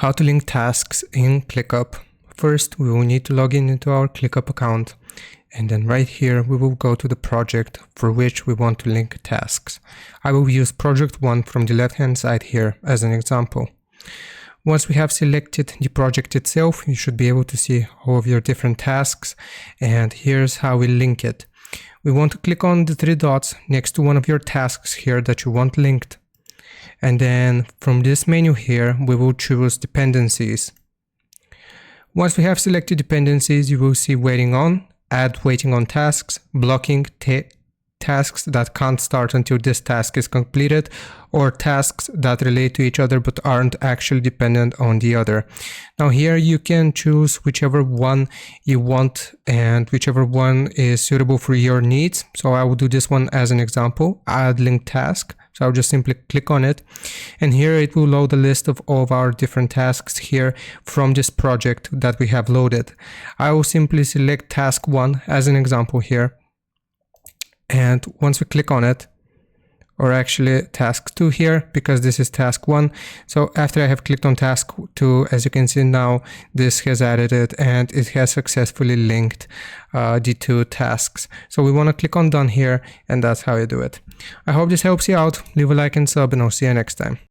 How to link tasks in Clickup. First, we will need to log in into our Clickup account, and then right here we will go to the project for which we want to link tasks. I will use project 1 from the left hand side here as an example. Once we have selected the project itself, you should be able to see all of your different tasks, and here's how we link it. We want to click on the 3 dots next to one of your tasks here that you want linked. And then from this menu here, we will choose dependencies. Once we have selected dependencies, you will see waiting on, add waiting on tasks, blocking tasks that can't start until this task is completed, or tasks that relate to each other but aren't actually dependent on the other. Now here you can choose whichever one you want and whichever one is suitable for your needs. So I will do this one as an example, add link task. So I'll just simply click on it, and here it will load a list of all of our different tasks here from this project that we have loaded. I will simply select task 1 as an example here, and once we click on it, or actually task 2 here, because this is task 1. So after I have clicked on task 2, as you can see now, this has added it and it has successfully linked the 2 tasks. So we want to click on done here, and that's how you do it. I hope this helps you out. Leave a like and sub, and I'll see you next time.